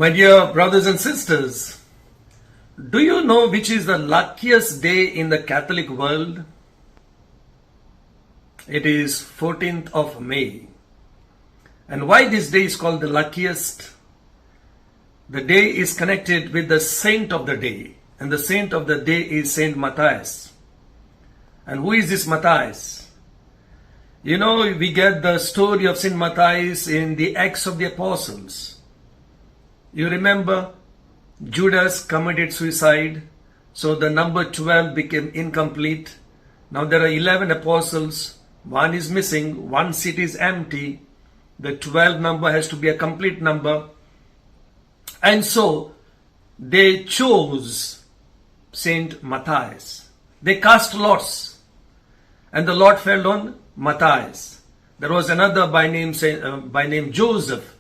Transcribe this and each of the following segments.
My dear brothers and sisters, do you know which is the luckiest day in the Catholic world? It is 14th of May. And why this day is called the luckiest? The day is connected with the saint of the day. And the saint of the day is Saint Matias. And who is this Matias? You know, we get the story of Saint Matias in the Acts of the Apostles. You remember, Judas committed suicide, so the number 12 became incomplete. Now there are 11 apostles, one is missing, one seat is empty. The 12 number has to be a complete number. And so they chose Saint Matthias. They cast lots, and the lot fell on Matthias. There was another by name Joseph.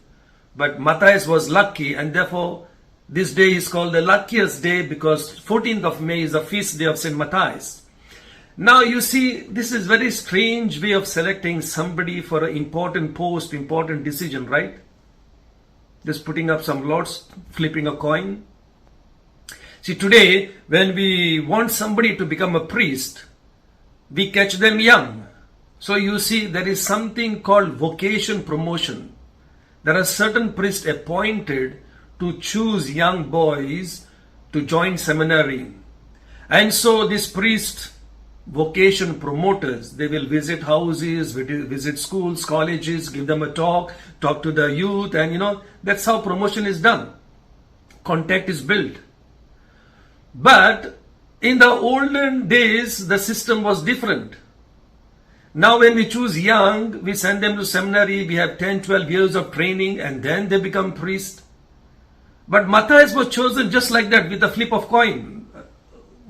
But Matthias was lucky, and therefore this day is called the luckiest day because 14th of May is the feast day of Saint Matthias. Now you see, this is very strange way of selecting somebody for an important post, important decision, right? Just putting up some lots, flipping a coin. See, today when we want somebody to become a priest, we catch them young. So you see, there is something called vocation promotion. There are certain priests appointed to choose young boys to join seminary. And so these priest vocation promoters, they will visit houses, visit schools, colleges, give them a talk to the youth, and that's how promotion is done. Contact is built. But in the olden days, the system was different. Now when we choose young, we send them to seminary, we have 10, 12 years of training, and then they become priest. But Matthias was chosen just like that with a flip of coin.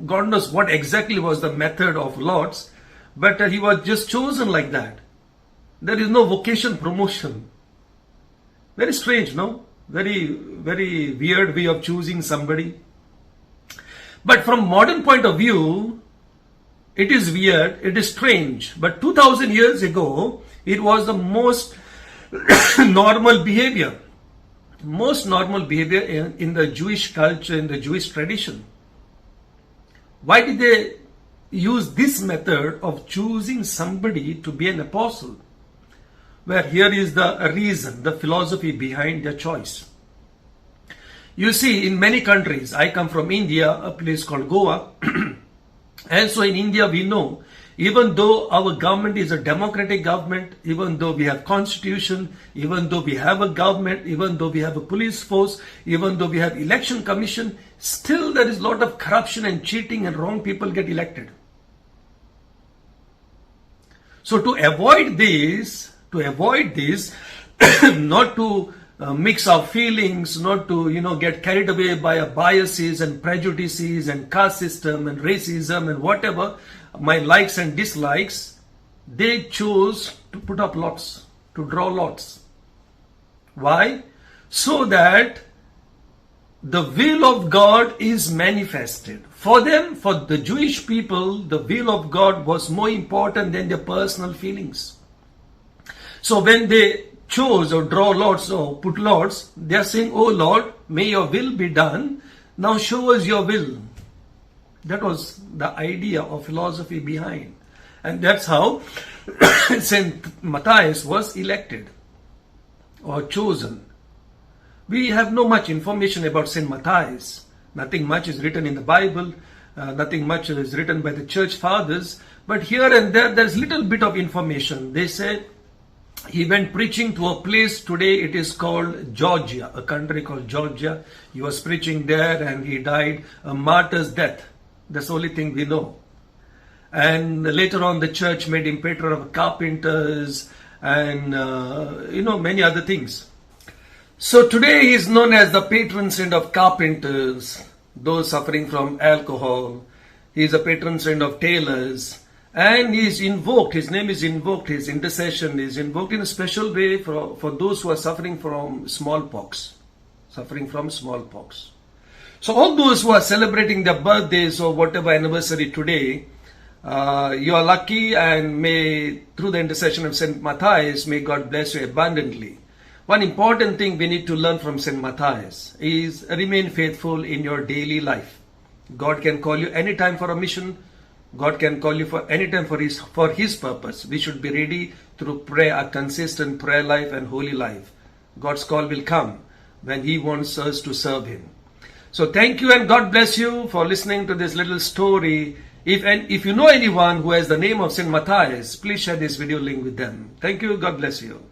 God knows what exactly was the method of lots, but he was just chosen like that. There is no vocation promotion. Very strange, no? Very, very weird way of choosing somebody. But from modern point of view, it is weird, it is strange, but 2000 years ago, it was the most normal behavior. Most normal behavior in the Jewish culture, in the Jewish tradition. Why did they use this method of choosing somebody to be an apostle? Where here is the reason, the philosophy behind their choice. You see, in many countries, I come from India, a place called Goa, and so in India we know, even though our government is a democratic government, even though we have constitution, even though we have a government, even though we have a police force, even though we have election commission, still there is a lot of corruption and cheating and wrong people get elected. So to avoid this, not to mix our feelings, not to get carried away by our biases and prejudices and caste system and racism and whatever, my likes and dislikes, they chose to put up lots, to draw lots. Why? So that the will of God is manifested. For them, for the Jewish people, the will of God was more important than their personal feelings. So when they chose or draw lots or put lots, they are saying, "Oh Lord, may your will be done. Now show us your will." That was the idea or philosophy behind. And that's how Saint Matthias was elected or chosen. We have no much information about Saint Matthias. Nothing much is written in the Bible. Nothing much is written by the church fathers. But here and there's little bit of information. They said he went preaching to a place, today it is called Georgia, a country called Georgia. He was preaching there and he died a martyr's death. That's the only thing we know. And later on the church made him patron of carpenters and many other things. So today he is known as the patron saint of carpenters, those suffering from alcohol. He is a patron saint of tailors. And he is invoked, his name is invoked, his intercession is invoked in a special way for those who are suffering from smallpox. So all those who are celebrating their birthdays or whatever anniversary today, you are lucky, and may, through the intercession of Saint Matthias, may God bless you abundantly. One important thing we need to learn from St. Matthias is remain faithful in your daily life. God can call you anytime for a mission. God can call you for anytime for his purpose. We should be ready through prayer, a consistent prayer life and holy life. God's call will come when He wants us to serve Him. So thank you and God bless you for listening to this little story. If you know anyone who has the name of St. Matthias, please share this video link with them. Thank you. God bless you.